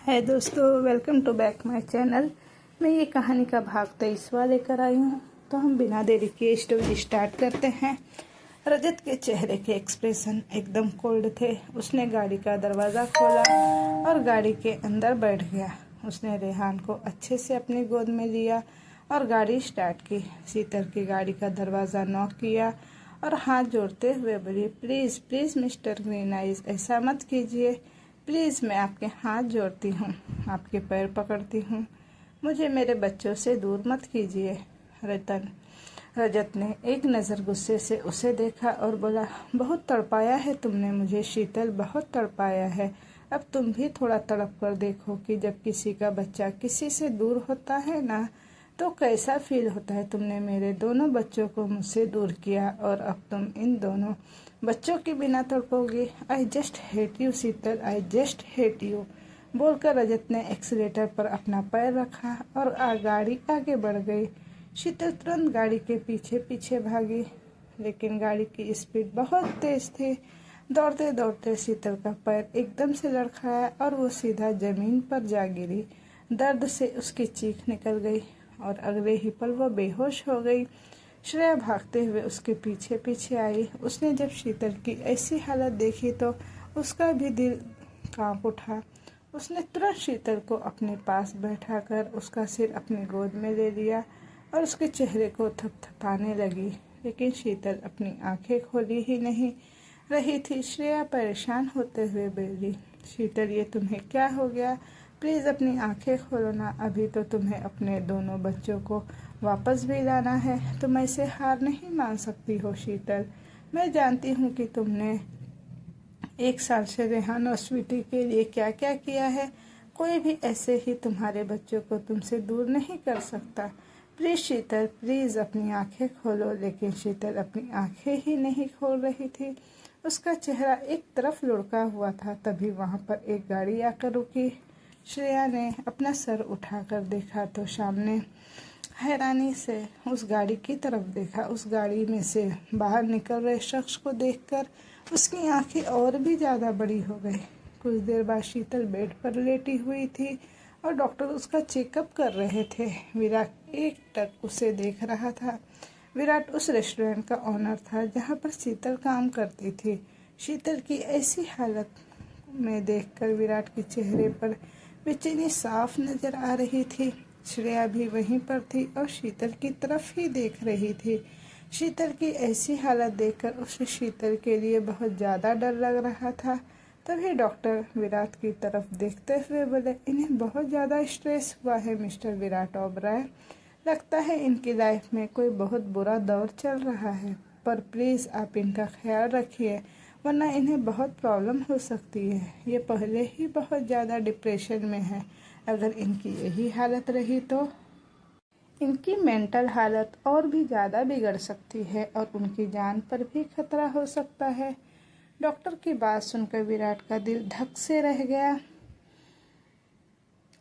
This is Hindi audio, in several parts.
हाय दोस्तों, welcome to back my channel. मैं ये कहानी का भाग 23वां लेकर आई हूँ। तो हम बिना देरी के स्टोरी स्टार्ट करते हैं। रजत के चेहरे के एक्सप्रेशन एकदम कोल्ड थे। उसने गाड़ी का दरवाज़ा खोला और गाड़ी के अंदर बैठ गया। उसने रेहान को अच्छे से अपनी गोद में लिया और गाड़ी स्टार्ट की। शीतल की गाड़ी का दरवाज़ा नॉक किया और हाथ जोड़ते हुए बोली, please please mister green eyes, ऐसा मत कीजिए प्लीज़। मैं आपके हाथ जोड़ती हूँ, आपके पैर पकड़ती हूँ, मुझे मेरे बच्चों से दूर मत कीजिए। रजत ने एक नज़र गुस्से से उसे देखा और बोला, बहुत तड़पाया है तुमने मुझे शीतल, बहुत तड़पाया है। अब तुम भी थोड़ा तड़प कर देखो कि जब किसी का बच्चा किसी से दूर होता है ना, तो कैसा फील होता है। तुमने मेरे दोनों बच्चों को मुझसे दूर किया और अब तुम इन दोनों बच्चों के बिना तड़पोगी। I just hate you Sheetal, I just hate you, बोलकर रजत ने एक्सीलेटर पर अपना पैर रखा और गाड़ी आगे बढ़ गई। शीतल तुरंत गाड़ी के पीछे पीछे भागी, लेकिन गाड़ी की स्पीड बहुत तेज थी। दौड़ते दौड़ते शीतल का पैर एकदम से लड़खड़ाया और वो सीधा जमीन पर जा गिरी। दर्द से उसकी चीख निकल गई और अगले ही पल वो बेहोश हो गई। श्रेया भागते हुए उसके पीछे पीछे आई। उसने जब शीतल की ऐसी हालत देखी तो उसका भी दिल कांप उठा। उसने तुरंत शीतल को अपने पास बैठाकर उसका सिर अपनी गोद में ले लिया और उसके चेहरे को थपथपाने लगी, लेकिन शीतल अपनी आंखें खोली ही नहीं रही थी। श्रेया परेशान होते हुए बोली, शीतल ये तुम्हें क्या हो गया? प्लीज़ अपनी आंखें खोलो ना, अभी तो तुम्हें अपने दोनों बच्चों को वापस भी लाना है। तुम ऐसे हार नहीं मान सकती हो शीतल। मैं जानती हूँ कि तुमने 1 साल से रेहान और स्वीटी के लिए क्या क्या किया है। कोई भी ऐसे ही तुम्हारे बच्चों को तुमसे दूर नहीं कर सकता। प्लीज़ शीतल, प्लीज़ अपनी आंखें खोलो। लेकिन शीतल अपनी आंखें ही नहीं खोल रही थी। उसका चेहरा एक तरफ लुढ़का हुआ था। तभी वहाँ पर एक गाड़ी आकर रुकी। श्रेया ने अपना सर उठाकर देखा तो सामने हैरानी से उस गाड़ी की तरफ देखा। उस गाड़ी में से बाहर निकल रहे शख्स को देखकर उसकी आंखें और भी ज़्यादा बड़ी हो गई। कुछ देर बाद शीतल बेड पर लेटी हुई थी और डॉक्टर उसका चेकअप कर रहे थे। विराट एकटक उसे देख रहा था। विराट उस रेस्टोरेंट का ओनर था जहाँ पर शीतल काम करती थी। शीतल की ऐसी हालत में देखकर विराट के चेहरे पर बेचैनी साफ नजर आ रही थी। श्रेया भी वहीं पर थी और शीतल की तरफ ही देख रही थी। शीतल की ऐसी हालत देखकर उसे शीतल के लिए बहुत ज़्यादा डर लग रहा था। तभी डॉक्टर विराट की तरफ देखते हुए बोले, इन्हें बहुत ज़्यादा स्ट्रेस हुआ है मिस्टर विराट ओबराय। लगता है इनकी लाइफ में कोई बहुत बुरा दौर चल रहा है, पर प्लीज़ आप इनका ख्याल रखिए, वरना इन्हें बहुत प्रॉब्लम हो सकती है। ये पहले ही बहुत ज़्यादा डिप्रेशन में है। अगर इनकी यही हालत रही तो इनकी मेंटल हालत और भी ज़्यादा बिगड़ सकती है और उनकी जान पर भी खतरा हो सकता है। डॉक्टर की बात सुनकर विराट का दिल धक से रह गया।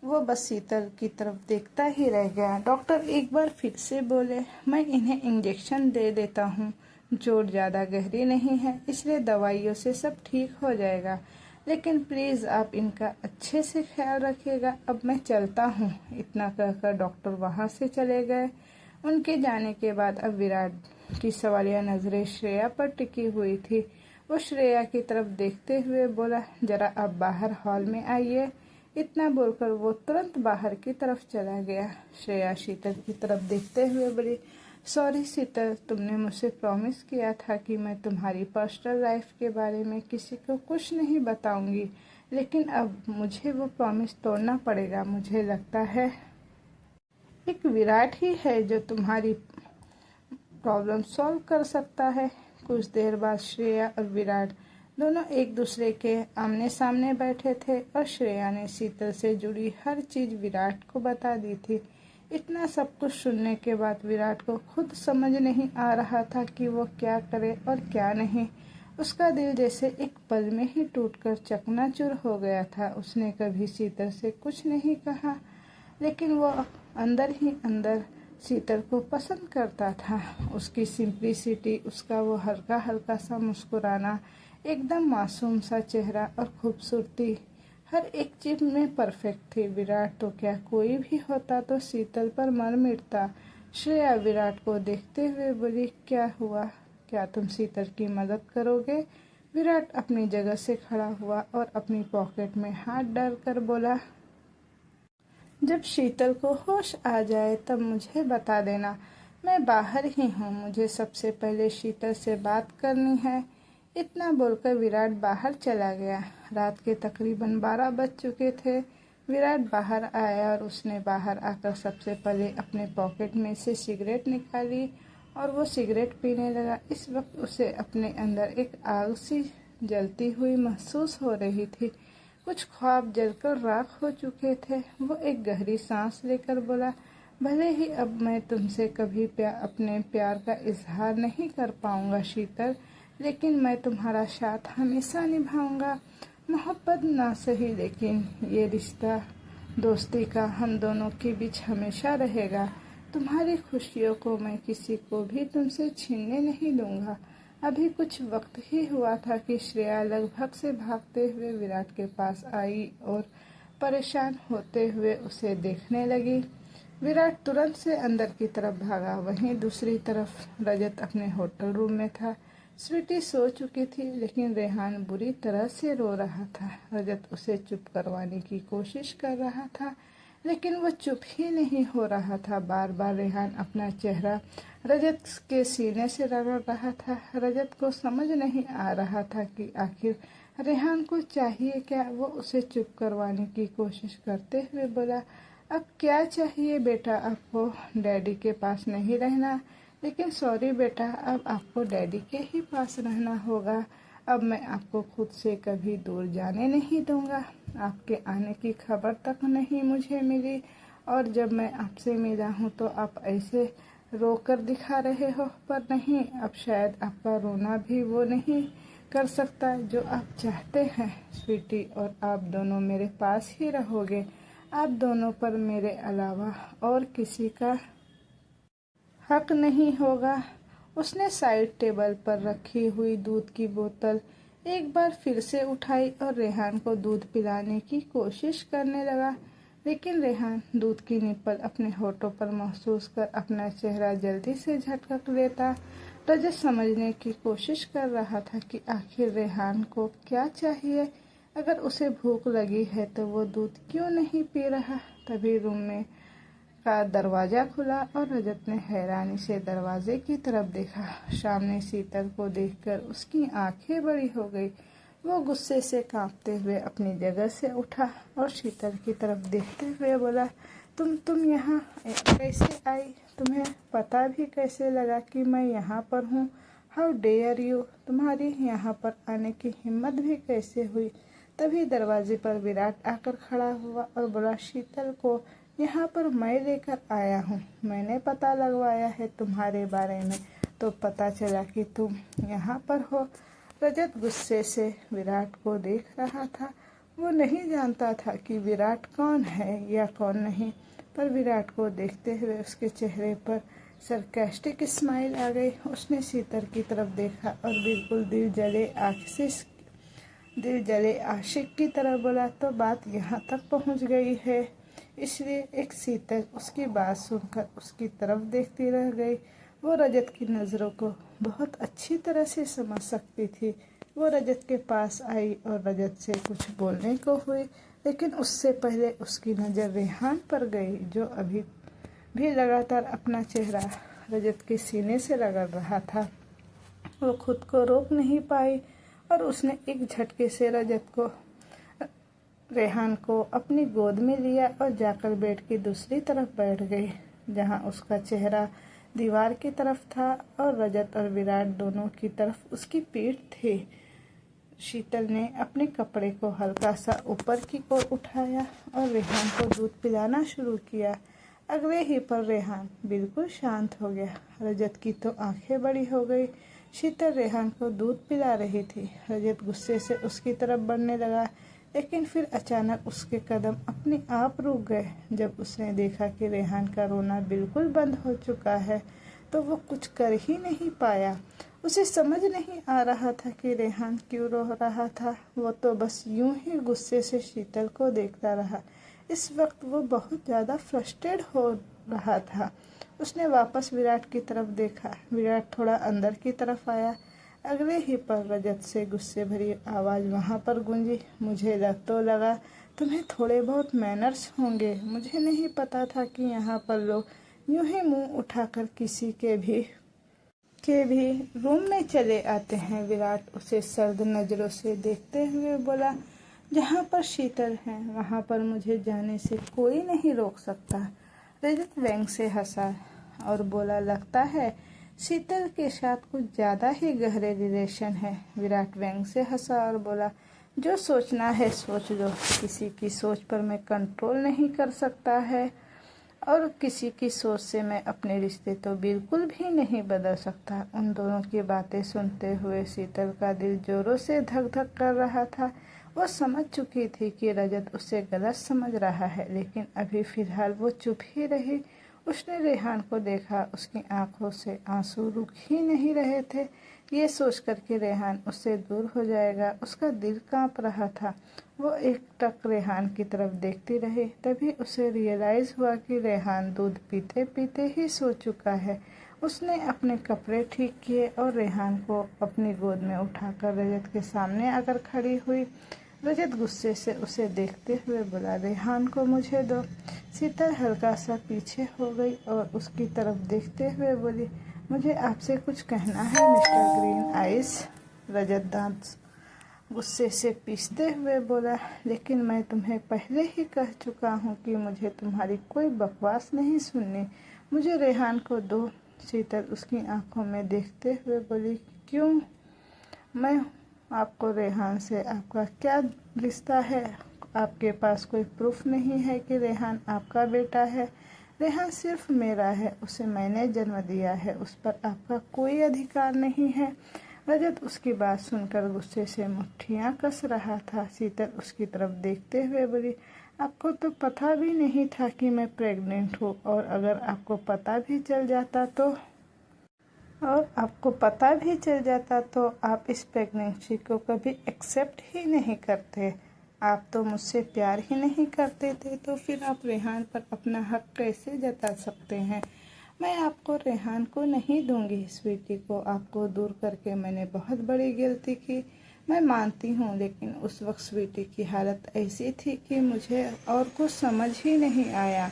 वो बस शीतल की तरफ देखता ही रह गया। डॉक्टर एक बार फिर से बोले, मैं इन्हें इंजेक्शन दे देता हूँ। चोट ज़्यादा गहरी नहीं है, इसलिए दवाइयों से सब ठीक हो जाएगा, लेकिन प्लीज़ आप इनका अच्छे से ख्याल रखिएगा। अब मैं चलता हूँ। इतना कहकर डॉक्टर वहाँ से चले गए। उनके जाने के बाद अब विराट की सवालिया नज़रें श्रेया पर टिकी हुई थी। वो श्रेया की तरफ देखते हुए बोला, जरा अब बाहर हॉल में आइए। इतना बोलकर वो तुरंत बाहर की तरफ चला गया। श्रेया शीतल की तरफ देखते हुए बोली, सॉरी शीतल, तुमने मुझसे प्रॉमिस किया था कि मैं तुम्हारी पर्सनल लाइफ के बारे में किसी को कुछ नहीं बताऊंगी, लेकिन अब मुझे वो प्रॉमिस तोड़ना पड़ेगा। मुझे लगता है एक विराट ही है जो तुम्हारी प्रॉब्लम सॉल्व कर सकता है। कुछ देर बाद श्रेया और विराट दोनों एक दूसरे के आमने सामने बैठे थे और श्रेया ने शीतल से जुड़ी हर चीज़ विराट को बता दी थी। इतना सब कुछ सुनने के बाद विराट को खुद समझ नहीं आ रहा था कि वो क्या करे और क्या नहीं। उसका दिल जैसे एक पल में ही टूटकर चकनाचूर हो गया था। उसने कभी शीतल से कुछ नहीं कहा, लेकिन वो अंदर ही अंदर शीतल को पसंद करता था। उसकी सिंप्लिसिटी, उसका वो हल्का हल्का सा मुस्कुराना, एकदम मासूम सा चेहरा और खूबसूरती हर एक चीज में परफेक्ट थी। विराट तो क्या, कोई भी होता तो शीतल पर मर मिटता। श्रेया विराट को देखते हुए बोली, क्या हुआ, क्या तुम शीतल की मदद करोगे? विराट अपनी जगह से खड़ा हुआ और अपनी पॉकेट में हाथ डालकर बोला, जब शीतल को होश आ जाए तब मुझे बता देना, मैं बाहर ही हूँ, मुझे सबसे पहले शीतल से बात करनी है। इतना बोलकर विराट बाहर चला गया। रात के तकरीबन 12 बज चुके थे। विराट बाहर आया और उसने बाहर आकर सबसे पहले अपने पॉकेट में से सिगरेट निकाली और वो सिगरेट पीने लगा। इस वक्त उसे अपने अंदर एक आग सी जलती हुई महसूस हो रही थी। कुछ ख्वाब जलकर राख हो चुके थे। वो एक गहरी सांस लेकर बोला, भले ही अब मैं तुमसे कभी अपने प्यार का इजहार नहीं कर पाऊंगा शीतल, लेकिन मैं तुम्हारा साथ हमेशा निभाऊंगा। मोहब्बत ना सही, लेकिन ये रिश्ता दोस्ती का हम दोनों के बीच हमेशा रहेगा। तुम्हारी खुशियों को मैं किसी को भी तुमसे छीनने नहीं दूंगा। अभी कुछ वक्त ही हुआ था कि श्रेया लगभग से भागते हुए विराट के पास आई और परेशान होते हुए उसे देखने लगी। विराट तुरंत से अंदर की तरफ भागा। वहीं दूसरी तरफ रजत अपने होटल रूम में था। स्वीटी सो चुकी थी, लेकिन रेहान बुरी तरह से रो रहा था। रजत उसे चुप करवाने की कोशिश कर रहा था, लेकिन वो चुप ही नहीं हो रहा था। बार बार रेहान अपना चेहरा रजत के सीने से रगड़ रहा था। रजत को समझ नहीं आ रहा था कि आखिर रेहान को चाहिए क्या। वो उसे चुप करवाने की कोशिश करते हुए बोला, अब क्या चाहिए बेटा आपको? डैडी के पास नहीं रहना? लेकिन सॉरी बेटा, अब आपको डैडी के ही पास रहना होगा। अब मैं आपको खुद से कभी दूर जाने नहीं दूंगा। आपके आने की खबर तक नहीं मुझे मिली, और जब मैं आपसे मिला हूँ तो आप ऐसे रोकर दिखा रहे हो। पर नहीं, अब शायद आपका रोना भी वो नहीं कर सकता जो आप चाहते हैं स्वीटी, और आप दोनों मेरे पास ही रहोगे। आप दोनों पर मेरे अलावा और किसी का हक नहीं होगा। उसने साइड टेबल पर रखी हुई दूध की बोतल एक बार फिर से उठाई और रेहान को दूध पिलाने की कोशिश करने लगा, लेकिन रेहान दूध की निप्पल अपने होठों पर महसूस कर अपना चेहरा जल्दी से झटक लेता। रजत समझने की कोशिश कर रहा था कि आखिर रेहान को क्या चाहिए। अगर उसे भूख लगी है तो वो दूध क्यों नहीं पी रहा। तभी रूम में का दरवाजा खुला और रजत ने हैरानी से दरवाजे की तरफ देखा। सामने शीतल को देखकर उसकी आंखें बड़ी हो गई। वो गुस्से से कांपते हुए अपनी जगह से उठा और शीतल की तरफ देखते हुए बोला, तुम यहाँ कैसे आई? तुम्हें पता भी कैसे लगा कि मैं यहाँ पर हूँ? How dare you! तुम्हारी यहाँ पर आने की हिम्मत भी कैसे हुई? तभी दरवाजे पर विराट आकर खड़ा हुआ और बोला, शीतल को यहाँ पर मैं लेकर आया हूँ। मैंने पता लगवाया है तुम्हारे बारे में, तो पता चला कि तुम यहाँ पर हो। रजत गुस्से से विराट को देख रहा था। वो नहीं जानता था कि विराट कौन है या कौन नहीं, पर विराट को देखते हुए उसके चेहरे पर सरकास्टिक स्माइल आ गई। उसने शीतल की तरफ देखा और बिल्कुल दिल जले आशिक की तरह बोला, तो बात यहाँ तक पहुँच गई है। इसलिए एक शीतल उसकी बात सुनकर उसकी तरफ देखती रह गई। वो रजत की नज़रों को बहुत अच्छी तरह से समझ सकती थी। वो रजत के पास आई और रजत से कुछ बोलने को हुई, लेकिन उससे पहले उसकी नज़र रेहान पर गई, जो अभी भी लगातार अपना चेहरा रजत के सीने से रगड़ रहा था। वो खुद को रोक नहीं पाई और उसने एक झटके से रेहान को अपनी गोद में लिया और जाकर बेड की दूसरी तरफ बैठ गई, जहां उसका चेहरा दीवार की तरफ था और रजत और विराट दोनों की तरफ उसकी पीठ थी। शीतल ने अपने कपड़े को हल्का सा ऊपर की ओर उठाया और रेहान को दूध पिलाना शुरू किया। अगले ही पर रेहान बिल्कुल शांत हो गया। रजत की तो आंखें बड़ी हो गई। शीतल रेहान को दूध पिला रही थी। रजत गुस्से से उसकी तरफ बढ़ने लगा, लेकिन फिर अचानक उसके कदम अपने आप रुक गए। जब उसने देखा कि रेहान का रोना बिल्कुल बंद हो चुका है, तो वो कुछ कर ही नहीं पाया। उसे समझ नहीं आ रहा था कि रेहान क्यों रो रहा था। वो तो बस यूं ही गुस्से से शीतल को देखता रहा। इस वक्त वो बहुत ज़्यादा फ्रस्ट्रेट हो रहा था। उसने वापस विराट की तरफ देखा। विराट थोड़ा अंदर की तरफ आया। अगले ही पल रजत से गुस्से भरी आवाज़ वहाँ पर गूंजी, मुझे लगा तुम्हें थोड़े बहुत मैनर्स होंगे। मुझे नहीं पता था कि यहाँ पर लोग यूं ही मुंह उठाकर किसी के भी रूम में चले आते हैं। विराट उसे सर्द नज़रों से देखते हुए बोला, जहाँ पर शीतल है वहाँ पर मुझे जाने से कोई नहीं रोक सकता। रजत व्यंग से हंसा और बोला, लगता है शीतल के साथ कुछ ज़्यादा ही गहरे रिलेशन है। विराट व्यंग से हंसा और बोला, जो सोचना है सोच लो। किसी की सोच पर मैं कंट्रोल नहीं कर सकता है और किसी की सोच से मैं अपने रिश्ते तो बिल्कुल भी नहीं बदल सकता। उन दोनों की बातें सुनते हुए शीतल का दिल जोरों से धक धक कर रहा था। वो समझ चुकी थी कि रजत उसे गलत समझ रहा है, लेकिन अभी फिलहाल वो चुप ही रही। उसने रेहान को देखा। उसकी आंखों से आंसू रुक ही नहीं रहे थे। ये सोचकर कि रेहान उससे दूर हो जाएगा, उसका दिल कांप रहा था। वो एकटक रेहान की तरफ देखती रही। तभी उसे रियलाइज़ हुआ कि रेहान दूध पीते पीते ही सो चुका है। उसने अपने कपड़े ठीक किए और रेहान को अपनी गोद में उठाकर रजत के सामने आकर खड़ी हुई। रजत गुस्से से उसे देखते हुए बोला, रेहान को मुझे दो। शीतल हल्का सा पीछे हो गई और उसकी तरफ देखते हुए बोली, मुझे आपसे कुछ कहना है मिस्टर ग्रीन आइस। रजत दांत गुस्से से पीसते हुए बोला, लेकिन मैं तुम्हें पहले ही कह चुका हूँ कि मुझे तुम्हारी कोई बकवास नहीं सुननी। मुझे रेहान को दो। शीतल उसकी आंखों में देखते हुए बोली, क्यों? मैं आपको रेहान से आपका क्या रिश्ता है? आपके पास कोई प्रूफ नहीं है कि रेहान आपका बेटा है? रेहान सिर्फ मेरा है, उसे मैंने जन्म दिया है, उस पर आपका कोई अधिकार नहीं है। रजत उसकी बात सुनकर गुस्से से मुट्ठियां कस रहा था। शीतल उसकी तरफ देखते हुए बोली, आपको तो पता भी नहीं था कि मैं प्रेग्नेंट हूँ, और अगर आपको पता भी चल जाता तो आप इस प्रेगनेंसी को कभी एक्सेप्ट ही नहीं करते। आप तो मुझसे प्यार ही नहीं करते थे, तो फिर आप रेहान पर अपना हक कैसे जता सकते हैं? मैं आपको रेहान को नहीं दूंगी। स्वीटी को आपको दूर करके मैंने बहुत बड़ी गलती की, मैं मानती हूँ, लेकिन उस वक्त स्वीटी की हालत ऐसी थी कि मुझे और कुछ समझ ही नहीं आया।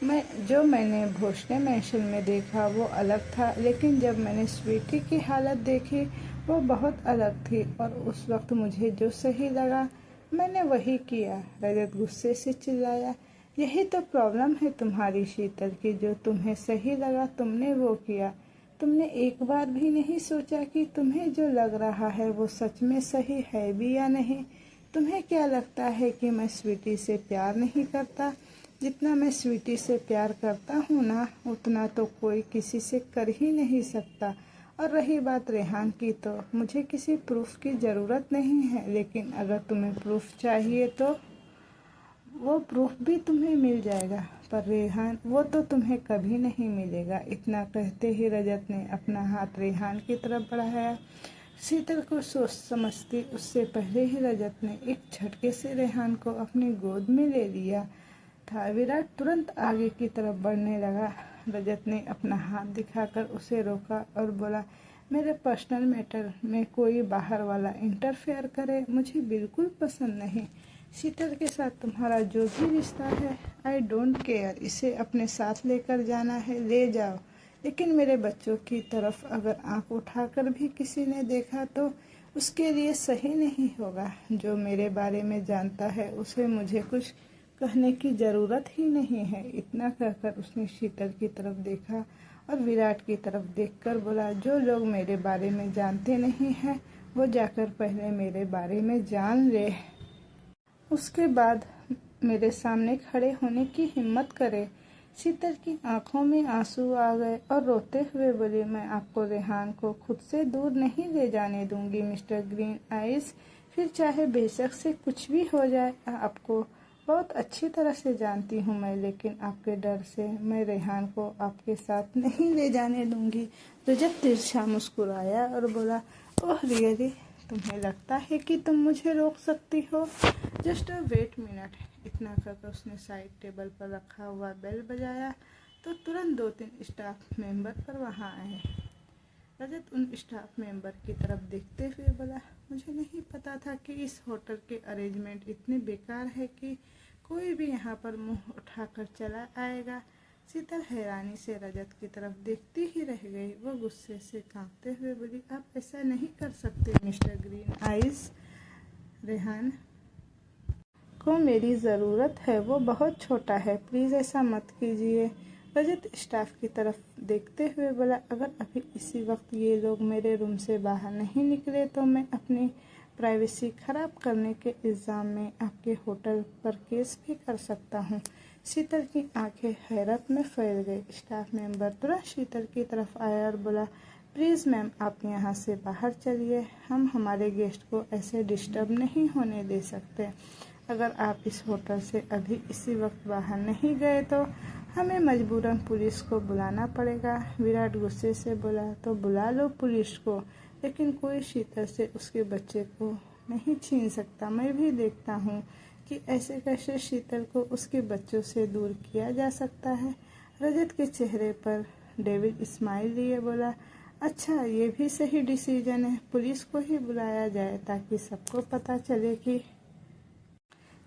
मैंने भोसले मैंशन में देखा वो अलग था, लेकिन जब मैंने स्वीटी की हालत देखी वो बहुत अलग थी, और उस वक्त मुझे जो सही लगा मैंने वही किया। रजत गुस्से से चिल्लाया, यही तो प्रॉब्लम है तुम्हारी शीतल की, जो तुम्हें सही लगा तुमने वो किया। तुमने एक बार भी नहीं सोचा कि तुम्हें जो लग रहा है वो सच में सही है भी या नहीं। तुम्हें क्या लगता है कि मैं स्वीटी से प्यार नहीं करता? जितना मैं स्वीटी से प्यार करता हूँ ना, उतना तो कोई किसी से कर ही नहीं सकता। और रही बात रेहान की, तो मुझे किसी प्रूफ की ज़रूरत नहीं है, लेकिन अगर तुम्हें प्रूफ चाहिए तो वो प्रूफ भी तुम्हें मिल जाएगा, पर रेहान वो तो तुम्हें कभी नहीं मिलेगा। इतना कहते ही रजत ने अपना हाथ रेहान की तरफ बढ़ाया। शीतल को सोच समझती उससे पहले ही रजत ने एक झटके से रेहान को अपनी गोद में ले लिया था। विराट तुरंत आगे की तरफ बढ़ने लगा। रजत ने अपना हाथ दिखाकर उसे रोका और बोला, मेरे पर्सनल मैटर में कोई बाहर वाला इंटरफेयर करे मुझे बिल्कुल पसंद नहीं। शीतल के साथ तुम्हारा जो भी रिश्ता है, आई डोंट केयर। इसे अपने साथ लेकर जाना है ले जाओ, लेकिन मेरे बच्चों की तरफ अगर आंख उठाकर भी किसी ने देखा तो उसके लिए सही नहीं होगा। जो मेरे बारे में जानता है उसे मुझे कुछ कहने की ज़रूरत ही नहीं है। इतना कहकर उसने शीतल की तरफ देखा और विराट की तरफ देखकर बोला, जो लोग मेरे बारे में जानते नहीं हैं वो जाकर पहले मेरे बारे में जान ले, उसके बाद मेरे सामने खड़े होने की हिम्मत करे। शीतल की आंखों में आंसू आ गए और रोते हुए बोली, मैं आपको रेहान को खुद से दूर नहीं ले जाने दूंगी मिस्टर ग्रीन आइस। फिर चाहे बेशक से कुछ भी हो जाए, आपको बहुत अच्छी तरह से जानती हूँ मैं, लेकिन आपके डर से मैं रेहान को आपके साथ नहीं ले जाने दूंगी। रजत तिरछा मुस्कुराया और बोला, ओह रियली, तुम्हें लगता है कि तुम मुझे रोक सकती हो? Just wait minute. इतना करके उसने साइड टेबल पर रखा हुआ बेल बजाया तो तुरंत 2-3 स्टाफ मेंबर पर वहाँ आए। रजत उन स्टाफ मेंबर की तरफ देखते हुए बोला, मुझे नहीं पता था कि इस होटल के अरेंजमेंट इतने बेकार है कि कोई भी यहाँ पर मुंह उठाकर चला आएगा। शीतल हैरानी से रजत की तरफ देखती ही रह गई। वो गुस्से से कांपते हुए बोली, आप ऐसा नहीं कर सकते मिस्टर ग्रीन आइज। रेहान को मेरी ज़रूरत है, वो बहुत छोटा है, प्लीज़ ऐसा मत कीजिए। रजत स्टाफ की तरफ देखते हुए बोला, अगर अभी इसी वक्त ये लोग मेरे रूम से बाहर नहीं निकले तो मैं अपनी प्राइवेसी खराब करने के इल्ज़ाम में आपके होटल पर केस भी कर सकता हूँ। शीतल की आंखें हैरत में फैल गई। स्टाफ मेंबर तुरंत शीतल की तरफ आया और बोला, प्लीज़ मैम, आप यहाँ से बाहर चलिए, हम हमारे गेस्ट को ऐसे डिस्टर्ब नहीं होने दे सकते। अगर आप इस होटल से अभी इसी वक्त बाहर नहीं गए तो हमें मजबूरन पुलिस को बुलाना पड़ेगा। विराट गुस्से से बोला, तो बुला लो पुलिस को, लेकिन कोई शीतल से उसके बच्चे को नहीं छीन सकता। मैं भी देखता हूँ कि ऐसे कैसे शीतल को उसके बच्चों से दूर किया जा सकता है। रजत के चेहरे पर डेविड स्माइल लिए बोला, अच्छा ये भी सही डिसीजन है, पुलिस को ही बुलाया जाए ताकि सबको पता चले कि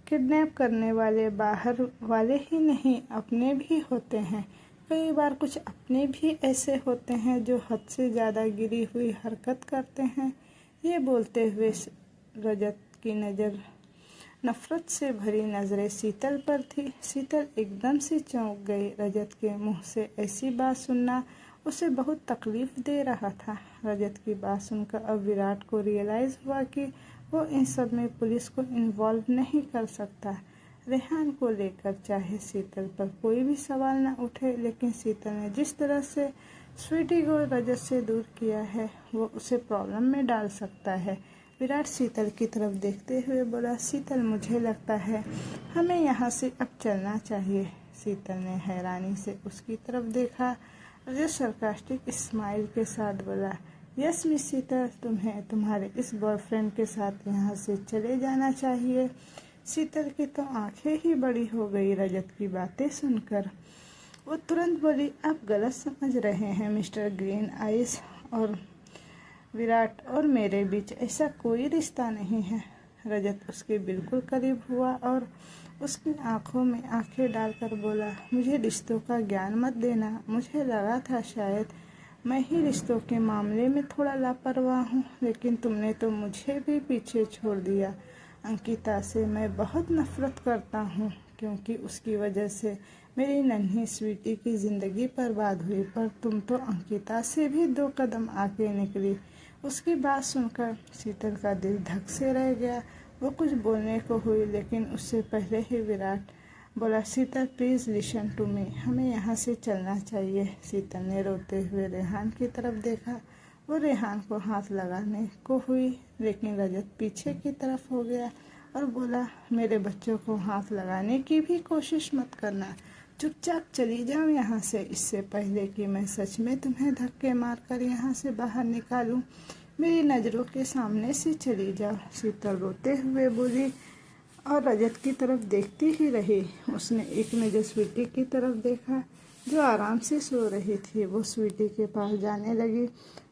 किडनैप करने वाले बाहर वाले ही नहीं, अपने भी होते हैं। कई बार कुछ अपने भी ऐसे होते हैं जो हद से ज़्यादा गिरी हुई हरकत करते हैं। ये बोलते हुए रजत की नज़र नफरत से भरी नज़रें शीतल पर थी। शीतल एकदम से चौंक गई। रजत के मुंह से ऐसी बात सुनना उसे बहुत तकलीफ दे रहा था। रजत की बात सुनकर अब विराट को रियलाइज़ हुआ कि वो इन सब में पुलिस को इन्वॉल्व नहीं कर सकता। रेहान को लेकर चाहे शीतल पर कोई भी सवाल न उठे, लेकिन शीतल ने जिस तरह से स्वीटी को रजत से दूर किया है वो उसे प्रॉब्लम में डाल सकता है। विराट शीतल की तरफ देखते हुए बोला, शीतल, मुझे लगता है हमें यहाँ से अब चलना चाहिए। शीतल ने हैरानी से उसकी तरफ देखा। रजत सरकास्टिक स्माइल के साथ बोला, यस मिस शीतल, तुम्हें तुम्हारे इस बॉयफ्रेंड के साथ यहाँ से चले जाना चाहिए। शीतल की तो आंखें ही बड़ी हो गई रजत की बातें सुनकर। वो तुरंत बोली, आप गलत समझ रहे हैं मिस्टर ग्रीन आइज, और विराट और मेरे बीच ऐसा कोई रिश्ता नहीं है। रजत उसके बिल्कुल करीब हुआ और उसकी आंखों में आंखें डालकर बोला, मुझे रिश्तों का ज्ञान मत देना। मुझे लगा था शायद मैं ही रिश्तों के मामले में थोड़ा लापरवाह हूँ, लेकिन तुमने तो मुझे भी पीछे छोड़ दिया। अंकिता से मैं बहुत नफरत करता हूँ, क्योंकि उसकी वजह से मेरी नन्ही स्वीटी की ज़िंदगी बर्बाद हुई, पर तुम तो अंकिता से भी 2 कदम आगे निकली। उसकी बात सुनकर शीतल का दिल धक से रह गया। वो कुछ बोलने को हुई, लेकिन उससे पहले ही विराट बोला, शीतल प्लीज़ लिसन टू मी, हमें यहाँ से चलना चाहिए। शीतल ने रोते हुए रेहान की तरफ देखा। वो रेहान को हाथ लगाने को हुई, लेकिन रजत पीछे की तरफ हो गया और बोला, मेरे बच्चों को हाथ लगाने की भी कोशिश मत करना, चुपचाप चली जाओ यहाँ से, इससे पहले कि मैं सच में तुम्हें धक्के मारकर यहाँ से बाहर निकालूं। मेरी नज़रों के सामने से चली जाओ। शीतल रोते हुए बोली और रजत की तरफ देखती ही रही। उसने एक नज़र स्वीटी की तरफ देखा जो आराम से सो रही थी। वो स्वीटी के पास जाने लगी,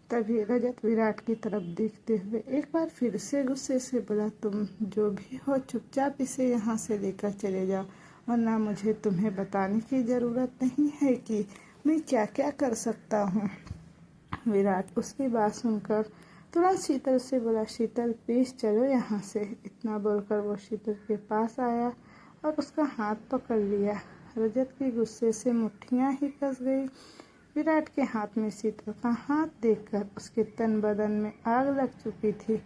तभी रजत विराट की तरफ देखते हुए एक बार फिर से गुस्से से बोला, तुम जो भी हो चुपचाप इसे यहाँ से लेकर चले जाओ, वरना मुझे तुम्हें बताने की ज़रूरत नहीं है कि मैं क्या क्या कर सकता हूँ। विराट उसकी बात सुनकर तुरंत शीतल से बोला, शीतल प्लीज़ चलो यहाँ से। इतना बोलकर वो शीतल के पास आया और उसका हाथ पकड़ लिया। रजत की गुस्से से मुट्ठियाँ ही कस गई। विराट के हाथ में शीतल का हाथ देखकर उसके तन बदन में आग लग चुकी थी।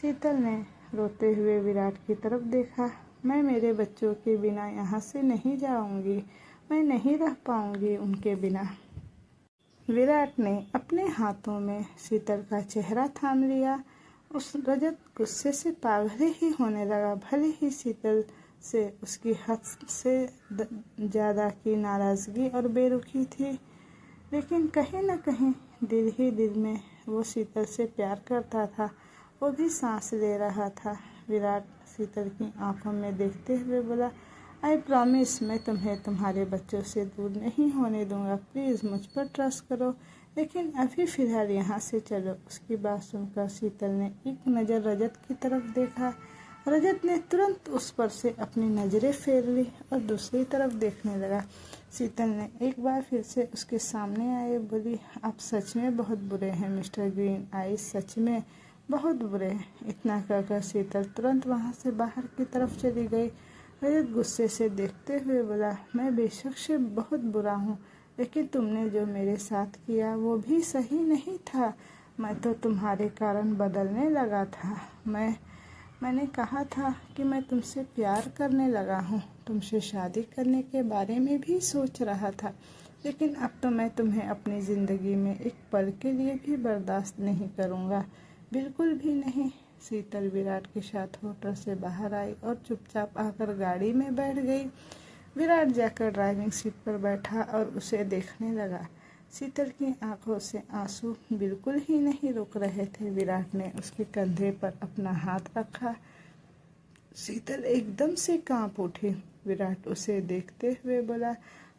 शीतल ने रोते हुए विराट की तरफ देखा, मैं मेरे बच्चों के बिना यहाँ से नहीं जाऊँगी, मैं नहीं रह पाऊँगी उनके बिना। विराट ने अपने हाथों में शीतल का चेहरा थाम लिया। उस रजत गुस्से से पागल ही होने लगा। भले ही शीतल से उसकी हद से ज़्यादा की नाराज़गी और बेरुखी थी, लेकिन कहीं न कहीं दिल ही दिल में वो शीतल से प्यार करता था। वो भी सांस ले रहा था। विराट शीतल की आंखों में देखते हुए बोला, आई प्रॉमिस, मैं तुम्हें तुम्हारे बच्चों से दूर नहीं होने दूंगा। प्लीज़ मुझ पर ट्रस्ट करो, लेकिन अभी फ़िलहाल यहाँ से चलो। उसकी बात सुनकर शीतल ने एक नज़र रजत की तरफ देखा। रजत ने तुरंत उस पर से अपनी नज़रें फेर ली और दूसरी तरफ देखने लगा। शीतल ने एक बार फिर से उसके सामने आए बोली, आप सच में बहुत बुरे हैं मिस्टर ग्रीन आई, सच में बहुत बुरे हैं। इतना कहकर शीतल तुरंत वहाँ से बाहर की तरफ चली गई। रजत गुस्से से देखते हुए बोला, मैं बेशक से बहुत बुरा हूँ, लेकिन तुमने जो मेरे साथ किया वो भी सही नहीं था। मैं तो तुम्हारे कारण बदलने लगा था। मैंने कहा था कि मैं तुमसे प्यार करने लगा हूँ, तुमसे शादी करने के बारे में भी सोच रहा था, लेकिन अब तो मैं तुम्हें अपनी ज़िंदगी में एक पल के लिए भी बर्दाश्त नहीं करूँगा, बिल्कुल भी नहीं। शीतल विराट के साथ होटल से बाहर आई और चुपचाप आकर गाड़ी में बैठ गई। विराट जाकर ड्राइविंग सीट पर बैठा और उसे देखने लगा। शीतल की आंखों से आंसू बिल्कुल ही नहीं रुक रहे थे। विराट ने उसके कंधे पर अपना हाथ रखा। शीतल एकदम से कांप उठी। विराट उसे देखते हुए बोला,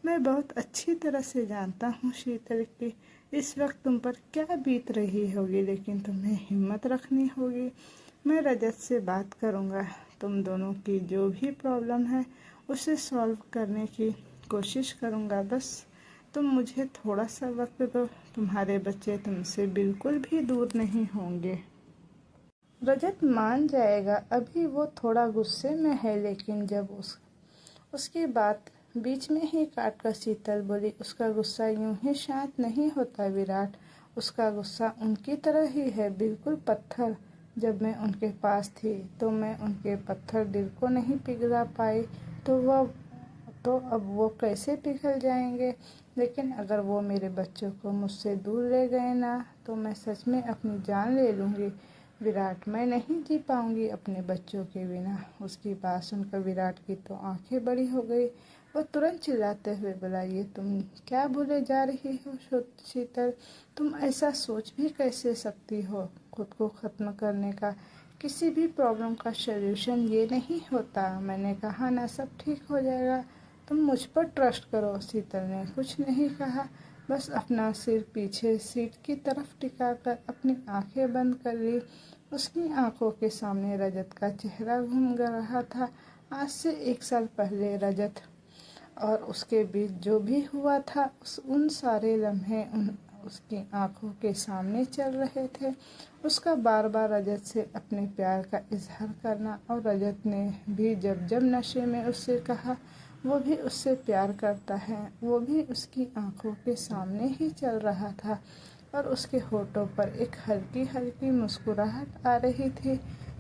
मैं बहुत अच्छी तरह से जानता हूँ शीतल की इस वक्त तुम पर क्या बीत रही होगी, लेकिन तुम्हें हिम्मत रखनी होगी। मैं रजत से बात करूँगा, तुम दोनों की जो भी प्रॉब्लम है उसे सॉल्व करने की कोशिश करूँगा। बस तुम मुझे थोड़ा सा वक्त दो, तुम्हारे बच्चे तुमसे बिल्कुल भी दूर नहीं होंगे। रजत मान जाएगा। अभी वो थोड़ा गुस्से में है, लेकिन जब उसकी बात बीच में ही काट कर शीतल बोली, उसका गुस्सा यूं ही शांत नहीं होता विराट, उसका गुस्सा उनकी तरह ही है, बिल्कुल पत्थर। जब मैं उनके पास थी तो मैं उनके पत्थर दिल को नहीं पिघला पाई, तो अब वो कैसे पिघल जाएंगे। लेकिन अगर वो मेरे बच्चों को मुझसे दूर ले गए ना, तो मैं सच में अपनी जान ले लूँगी विराट, मैं नहीं जी पाऊंगी अपने बच्चों के बिना। उसकी बात सुनकर विराट की तो आंखें बड़ी हो गई। वो तुरंत चिल्लाते हुए बोला, ये तुम क्या भूले जा रही हो शीतल, तुम ऐसा सोच भी कैसे सकती हो। खुद को ख़त्म करने का किसी भी प्रॉब्लम का सल्यूशन ये नहीं होता। मैंने कहा ना, सब ठीक हो जाएगा, तुम मुझ पर ट्रस्ट करो। शीतल ने कुछ नहीं कहा, बस अपना सिर पीछे सीट की तरफ टिकाकर अपनी आंखें बंद कर ली। उसकी आंखों के सामने रजत का चेहरा घूम रहा था। आज से 1 साल पहले रजत और उसके बीच जो भी हुआ था, उन सारे लम्हे उसकी आंखों के सामने चल रहे थे। उसका बार बार रजत से अपने प्यार का इजहार करना, और रजत ने भी जब जब नशे में उससे कहा वो भी उससे प्यार करता है, वो भी उसकी आंखों के सामने ही चल रहा था। और उसके होठों पर एक हल्की हल्की मुस्कुराहट आ रही थी,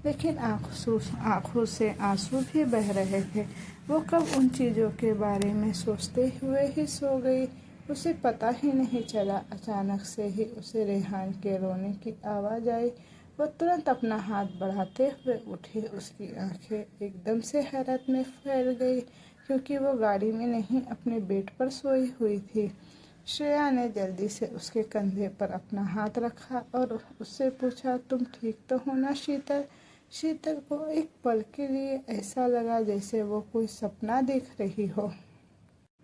लेकिन आंखों से आंसू भी बह रहे थे। वो कब उन चीज़ों के बारे में सोचते हुए ही सो गई, उसे पता ही नहीं चला। अचानक से ही उसे रेहान के रोने की आवाज़ आई। वो तुरंत अपना हाथ बढ़ाते हुए उठी। उसकी आंखें एकदम से हैरत में फैल गई, क्योंकि वो गाड़ी में नहीं अपने बेड पर सोई हुई थी। श्रेया ने जल्दी से उसके कंधे पर अपना हाथ रखा और उससे पूछा, तुम ठीक तो हो ना शीतल। शीतल को एक पल के लिए ऐसा लगा जैसे वो कोई सपना देख रही हो।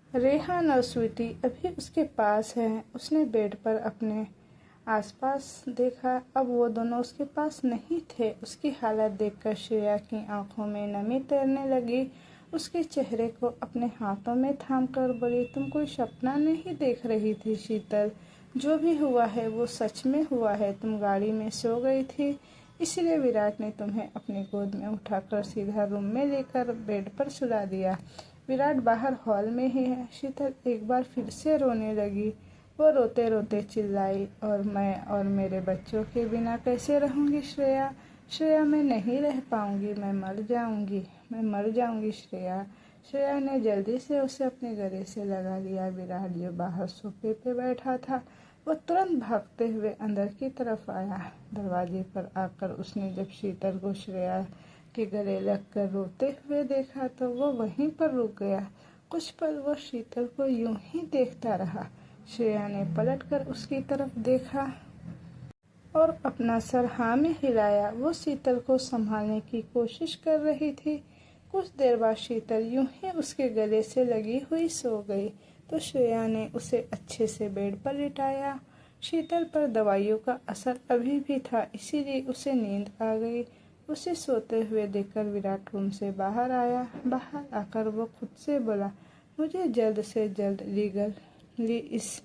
रेहान और स्वीटी अभी उसके पास हैं। उसने बेड पर अपने आसपास देखा, अब वो दोनों उसके पास नहीं थे। उसकी हालत देखकर श्रेया की आंखों में नमी तैरने लगी। उसके चेहरे को अपने हाथों में थामकर बोली, तुम कोई सपना नहीं देख रही थी शीतल, जो भी हुआ है वो सच में हुआ है। तुम गाड़ी में सो गई थी, इसलिए विराट ने तुम्हें अपनी गोद में उठाकर सीधा रूम में लेकर बेड पर सुला दिया। विराट बाहर हॉल में ही है। शीतल एक बार फिर से रोने लगी। वो रोते रोते चिल्लाई, और मैं और मेरे बच्चों के बिना कैसे रहूँगी श्रेया। श्रेया, मैं नहीं रह पाऊँगी, मैं मर जाऊँगी श्रेया। श्रेया ने जल्दी से उसे अपने गले से लगा लिया। विराट जो बाहर सोफे पे बैठा था, वो तुरंत भागते हुए अंदर की तरफ आया। दरवाजे पर आकर उसने जब शीतल को श्रेया के गले लगकर रोते हुए देखा तो वो वहीं पर रुक गया। कुछ पल वो शीतल को यूं ही देखता रहा। श्रेया ने पलटकर उसकी तरफ देखा और अपना सर हाँ में हिलाया। वो शीतल को संभालने की कोशिश कर रही थी। कुछ देर बाद शीतल यूं ही उसके गले से लगी हुई सो गई तो श्रेया ने उसे अच्छे से बेड पर लिटाया। शीतल पर दवाइयों का असर अभी भी था, इसीलिए उसे नींद आ गई। उसे सोते हुए देखकर विराट रूम से बाहर आया। बाहर आकर वो खुद से बोला, मुझे जल्द से जल्द लीगली इस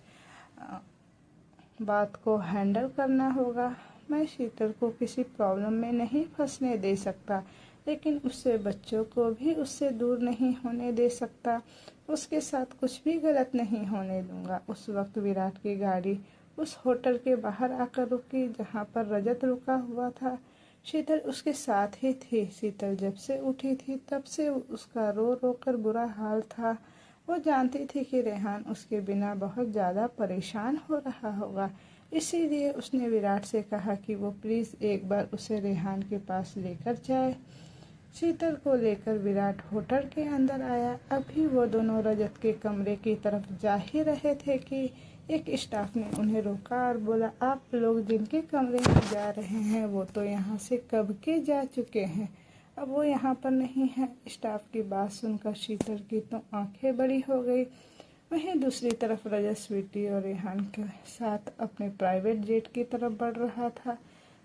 बात को हैंडल करना होगा। मैं शीतल को किसी प्रॉब्लम में नहीं फंसने दे सकता, लेकिन उससे बच्चों को भी उससे दूर नहीं होने दे सकता। उसके साथ कुछ भी गलत नहीं होने दूंगा। उस वक्त विराट की गाड़ी उस होटल के बाहर आकर रुकी जहाँ पर रजत रुका हुआ था। शीतल उसके साथ ही थी। शीतल जब से उठी थी तब से उसका रो रो कर बुरा हाल था। वो जानती थी कि रेहान उसके बिना बहुत ज़्यादा परेशान हो रहा होगा, इसीलिए उसने विराट से कहा कि वो प्लीज़ एक बार उसे रेहान के पास लेकर जाए। शीतल को लेकर विराट होटल के अंदर आया। अभी वो दोनों रजत के कमरे की तरफ जा ही रहे थे कि एक स्टाफ ने उन्हें रोका और बोला, आप लोग जिनके कमरे में जा रहे हैं वो तो यहाँ से कब के जा चुके हैं, अब वो यहाँ पर नहीं है। स्टाफ की बात सुनकर शीतल की तो आंखें बड़ी हो गई। वहीं दूसरी तरफ रजत स्वीटी और रेहान के साथ अपने प्राइवेट जेट की तरफ बढ़ रहा था।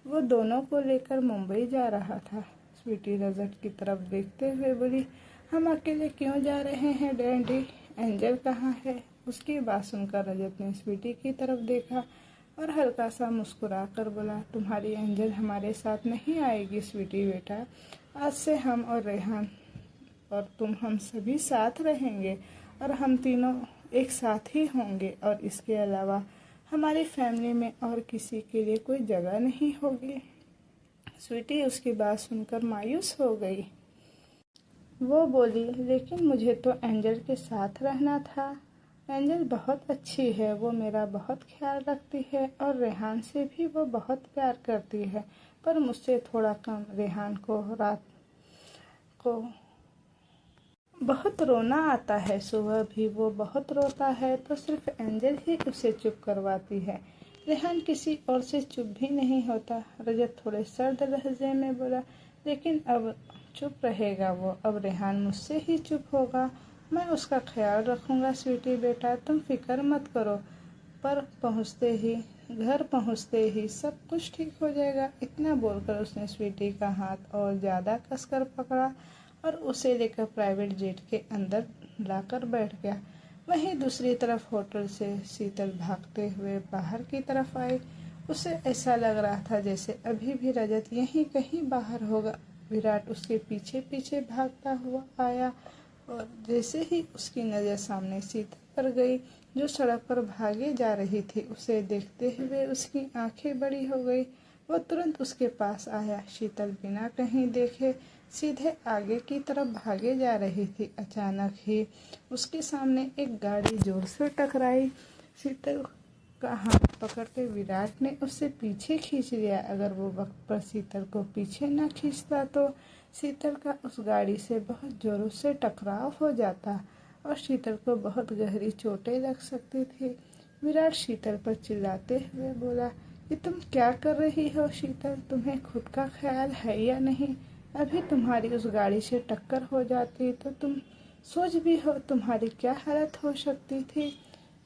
वो दोनों को लेकर मुंबई जा रहा था। स्वीटी रजत की तरफ देखते हुए बोली, हम अकेले क्यों जा रहे हैं डैडी, एंजल कहाँ है? उसकी बात सुनकर रजत ने स्वीटी की तरफ देखा और हल्का सा मुस्कुरा कर बोला, तुम्हारी एंजल हमारे साथ नहीं आएगी स्वीटी बेटा, आज से हम और रेहान और तुम हम सभी साथ रहेंगे और हम तीनों एक साथ ही होंगे और इसके अलावा हमारी फैमिली में और किसी के लिए कोई जगह नहीं होगी। स्वीटी उसकी बात सुनकर मायूस हो गई। वो बोली, लेकिन मुझे तो एंजल के साथ रहना था। एंजल बहुत अच्छी है, वो मेरा बहुत ख्याल रखती है और रेहान से भी वो बहुत प्यार करती है, पर मुझसे थोड़ा कम। रेहान को रात को बहुत रोना आता है, सुबह भी वो बहुत रोता है तो सिर्फ एंजल ही उसे चुप करवाती है। रेहान किसी और से चुप भी नहीं होता। रजत थोड़े सर्द लहजे में बोला, लेकिन अब चुप रहेगा वो, अब रेहान मुझसे ही चुप होगा। मैं उसका ख्याल रखूँगा स्वीटी बेटा, तुम फिक्र मत करो। पर घर पहुँचते ही सब कुछ ठीक हो जाएगा। इतना बोलकर उसने स्वीटी का हाथ और ज़्यादा कसकर पकड़ा और उसे लेकर प्राइवेट जेट के अंदर लाकर बैठ गया। वहीं दूसरी तरफ होटल से शीतल भागते हुए बाहर की तरफ आई। उसे ऐसा लग रहा था जैसे अभी भी रजत यहीं कहीं बाहर होगा। विराट उसके पीछे पीछे भागता हुआ आया और जैसे ही उसकी नज़र सामने शीतल पर गई जो सड़क पर भागे जा रही थी, उसे देखते हुए उसकी आंखें बड़ी हो गई। वो तुरंत उसके पास आया। शीतल बिना कहीं देखे सीधे आगे की तरफ भागे जा रही थी। अचानक ही उसके सामने एक गाड़ी जोर से टकराई। शीतल का हाथ पकड़कर विराट ने उससे पीछे खींच लिया। अगर वो वक्त पर शीतल को पीछे न खींचता तो शीतल का उस गाड़ी से बहुत जोरों से टकराव हो जाता और शीतल को बहुत गहरी चोटें लग सकती थी। विराट शीतल पर चिल्लाते हुए बोला, ये तुम क्या कर रही हो शीतल, तुम्हें खुद का ख्याल है या नहीं? अभी तुम्हारी उस गाड़ी से टक्कर हो जाती तो तुम सोच भी हो तुम्हारी क्या हालत हो सकती थी।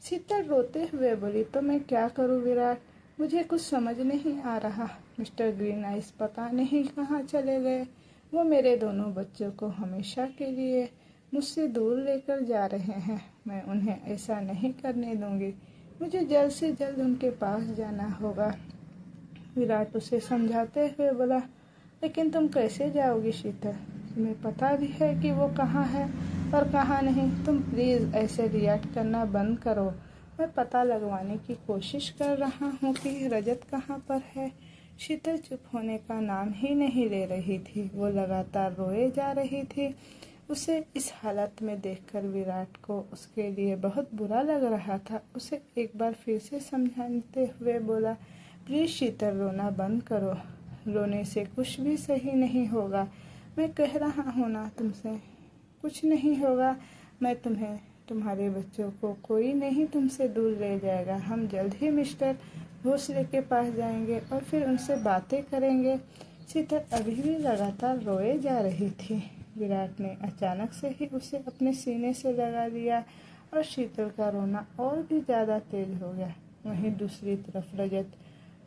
शीतल रोते हुए बोली, तो मैं क्या करूं विराट, मुझे कुछ समझ नहीं आ रहा। मिस्टर ग्रीन आइस पता नहीं कहाँ चले गए। वो मेरे दोनों बच्चों को हमेशा के लिए मुझसे दूर लेकर जा रहे हैं। मैं उन्हें ऐसा नहीं करने दूंगी। मुझे जल्द से जल्द उनके पास जाना होगा। विराट उसे समझाते हुए बोला, लेकिन तुम कैसे जाओगी शीतल, तुम्हें पता भी है कि वो कहाँ है और कहाँ नहीं। तुम प्लीज़ ऐसे रिएक्ट करना बंद करो। मैं पता लगवाने की कोशिश कर रहा हूँ कि रजत कहाँ पर है। शीतल चुप होने का नाम ही नहीं ले रही थी। वो लगातार रोए जा रही थी। उसे इस हालत में देखकर विराट को उसके लिए बहुत बुरा लग रहा था। उसे एक बार फिर से समझाते हुए बोला, प्लीज़ शीतल रोना बंद करो, रोने से कुछ भी सही नहीं होगा। मैं कह रहा हूँ ना तुमसे, कुछ नहीं होगा। मैं तुम्हें, तुम्हारे बच्चों को कोई नहीं तुमसे दूर ले जाएगा। हम जल्द ही मिस्टर भोसले के पास जाएंगे और फिर उनसे बातें करेंगे। शीतल अभी भी लगातार रोए जा रही थी। विराट ने अचानक से ही उसे अपने सीने से लगा लिया और शीतल का रोना और भी ज़्यादा तेज हो गया। वहीं दूसरी तरफ रजत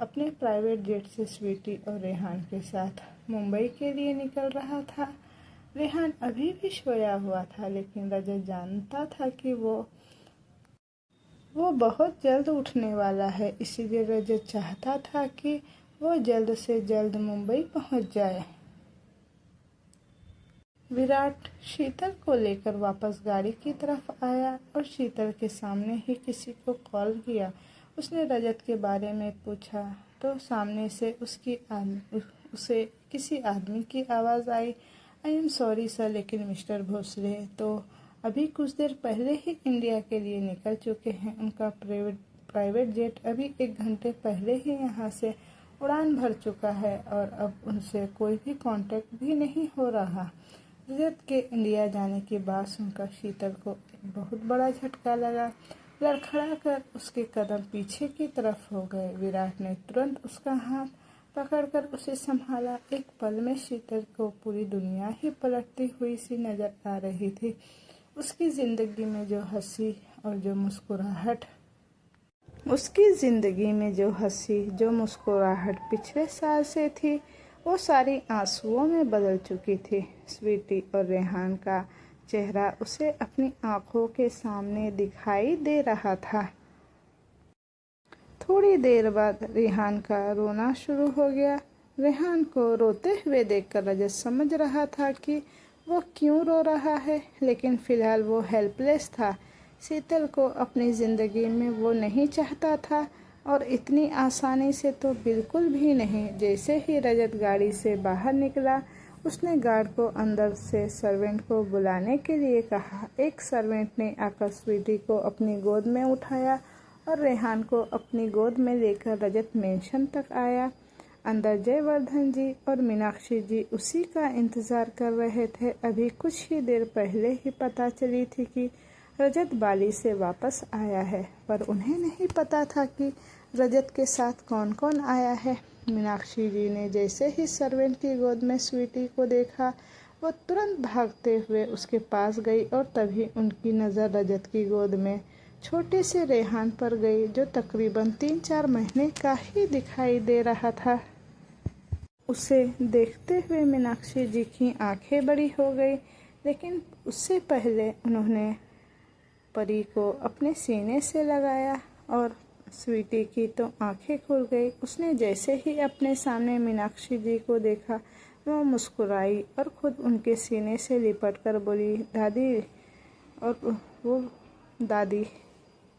अपने प्राइवेट जेट से स्वीटी और रेहान के साथ मुंबई के लिए निकल रहा था। रेहान अभी भी सोया हुआ था, लेकिन रजत जानता था कि वो बहुत जल्द उठने वाला है। इसीलिए रजत चाहता था कि वो जल्द से जल्द मुंबई पहुंच जाए। विराट शीतल को लेकर वापस गाड़ी की तरफ आया और शीतल के सामने ही किसी को कॉल किया। उसने रजत के बारे में पूछा तो सामने से उसे किसी आदमी की आवाज़ आई। आई एम सॉरी सर, लेकिन मिस्टर भोसले तो अभी कुछ देर पहले ही इंडिया के लिए निकल चुके हैं। उनका प्राइवेट जेट अभी 1 घंटे पहले ही यहाँ से उड़ान भर चुका है और अब उनसे कोई भी कांटेक्ट भी नहीं हो रहा। रजत के इंडिया जाने की बात सुनकर शीतल को एक बहुत बड़ा झटका लगा। लड़खड़ा कर उसके कदम पीछे की तरफ हो गए। विराट ने तुरंत उसका हाथ पकड़कर उसे संभाला। एक पल में शीतल को पूरी दुनिया ही पलटती हुई सी नजर आ रही थी। उसकी जिंदगी में जो हंसी और जो मुस्कुराहट पिछले साल से थी, वो सारी आंसुओं में बदल चुकी थी। स्वीटी और रेहान का चेहरा उसे अपनी आंखों के सामने दिखाई दे रहा था। थोड़ी देर बाद रेहान का रोना शुरू हो गया। रेहान को रोते हुए देखकर रजत समझ रहा था कि वो क्यों रो रहा है, लेकिन फिलहाल वो हेल्पलेस था। शीतल को अपनी ज़िंदगी में वो नहीं चाहता था और इतनी आसानी से तो बिल्कुल भी नहीं। जैसे ही रजत गाड़ी से बाहर निकला, उसने गार्ड को अंदर से सर्वेंट को बुलाने के लिए कहा। एक सर्वेंट ने आकर स्वीटी को अपनी गोद में उठाया और रेहान को अपनी गोद में लेकर रजत मेंशन तक आया। अंदर जयवर्धन जी और मीनाक्षी जी उसी का इंतज़ार कर रहे थे। अभी कुछ ही देर पहले ही पता चली थी कि रजत बाली से वापस आया है, पर उन्हें नहीं पता था कि रजत के साथ कौन कौन आया है। मीनाक्षी जी ने जैसे ही सर्वेंट की गोद में स्वीटी को देखा, वो तुरंत भागते हुए उसके पास गई और तभी उनकी नज़र रजत की गोद में छोटे से रेहान पर गई, जो तकरीबन 3-4 महीने का ही दिखाई दे रहा था। उसे देखते हुए मीनाक्षी जी की आंखें बड़ी हो गई, लेकिन उससे पहले उन्होंने परी को अपने सीने से लगाया और स्वीटी की तो आंखें खुल गई। उसने जैसे ही अपने सामने मीनाक्षी जी को देखा, वो मुस्कुराई और खुद उनके सीने से लिपट कर बोली, दादी। और वो दादी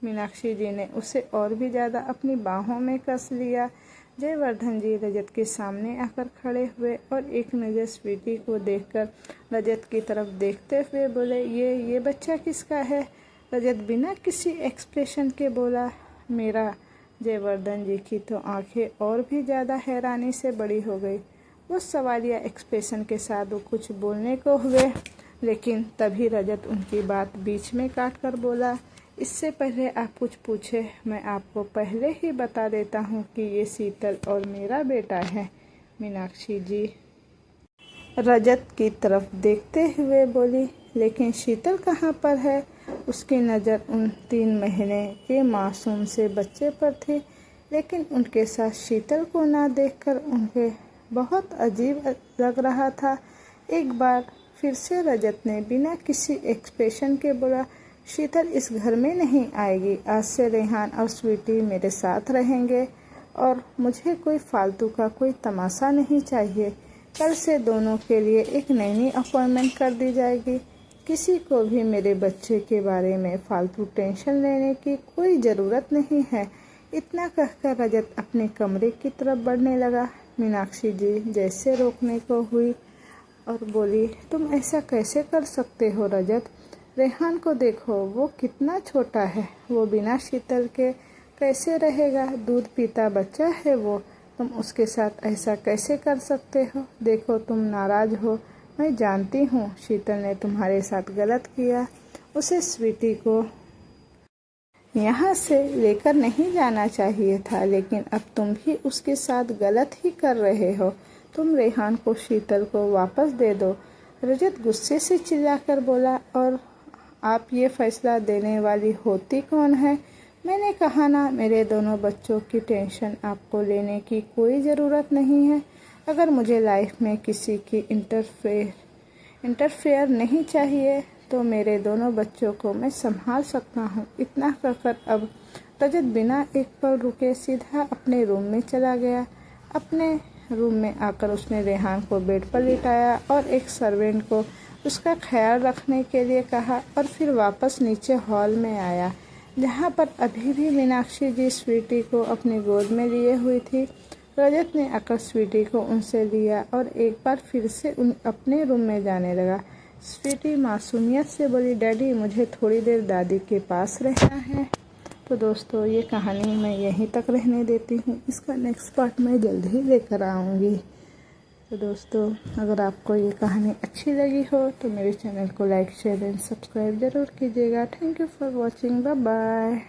मीनाक्षी जी ने उसे और भी ज़्यादा अपनी बाहों में कस लिया। जयवर्धन जी रजत के सामने आकर खड़े हुए और एक नज़र स्वीटी को देखकर रजत की तरफ देखते हुए बोले, ये बच्चा किसका है? रजत बिना किसी एक्सप्रेशन के बोला, मेरा। जयवर्धन जी की तो आंखें और भी ज़्यादा हैरानी से बड़ी हो गई। वो सवालिया एक्सप्रेशन के साथ वो कुछ बोलने को हुए, लेकिन तभी रजत उनकी बात बीच में काट कर बोला, इससे पहले आप कुछ पूछे, मैं आपको पहले ही बता देता हूँ कि ये शीतल और मेरा बेटा है। मीनाक्षी जी रजत की तरफ देखते हुए बोली, लेकिन शीतल कहाँ पर है? उसकी नज़र उन 3 महीने के मासूम से बच्चे पर थी, लेकिन उनके साथ शीतल को ना देखकर उन्हें बहुत अजीब लग रहा था। एक बार फिर से रजत ने बिना किसी एक्सप्रेशन के बोला, शीतल इस घर में नहीं आएगी। आज से रेहान और स्वीटी मेरे साथ रहेंगे और मुझे कोई फालतू का कोई तमाशा नहीं चाहिए। कल से दोनों के लिए एक नई अपॉइंटमेंट कर दी जाएगी। किसी को भी मेरे बच्चे के बारे में फालतू टेंशन लेने की कोई ज़रूरत नहीं है। इतना कहकर रजत अपने कमरे की तरफ बढ़ने लगा। मीनाक्षी जी जैसे रोकने को हुई और बोली, तुम ऐसा कैसे कर सकते हो रजत? रेहान को देखो, वो कितना छोटा है। वो बिना शीतल के कैसे रहेगा? दूध पीता बच्चा है वो। तुम उसके साथ ऐसा कैसे कर सकते हो? देखो तुम नाराज़ हो, मैं जानती हूँ शीतल ने तुम्हारे साथ गलत किया। उसे स्वीटी को यहाँ से लेकर नहीं जाना चाहिए था, लेकिन अब तुम भी उसके साथ गलत ही कर रहे हो। तुम रेहान को शीतल को वापस दे दो। रजत गुस्से से चिल्लाकर बोला, और आप ये फैसला देने वाली होती कौन है? मैंने कहा ना, मेरे दोनों बच्चों की टेंशन आपको लेने की कोई ज़रूरत नहीं है। अगर मुझे लाइफ में किसी की इंटरफेयर नहीं चाहिए तो मेरे दोनों बच्चों को मैं संभाल सकता हूँ। इतना कहकर अब रजत बिना एक पल रुके सीधा अपने रूम में चला गया। अपने रूम में आकर उसने रेहान को बेड पर लिटाया और एक सर्वेंट को उसका ख्याल रखने के लिए कहा और फिर वापस नीचे हॉल में आया, जहाँ पर अभी भी मीनाक्षी जी स्वीटी को अपनी गोद में लिए हुई थी। रजत ने आकर स्वीटी को उनसे लिया और एक बार फिर से अपने रूम में जाने लगा। स्वीटी मासूमियत से बोली, डैडी मुझे थोड़ी देर दादी के पास रहना है। तो दोस्तों ये कहानी मैं यहीं तक रहने देती हूँ। इसका नेक्स्ट पार्ट मैं जल्द ही लेकर आऊँगी। तो दोस्तों अगर आपको ये कहानी अच्छी लगी हो तो मेरे चैनल को लाइक शेयर एंड सब्सक्राइब ज़रूर कीजिएगा। Thank you for watching. Bye bye.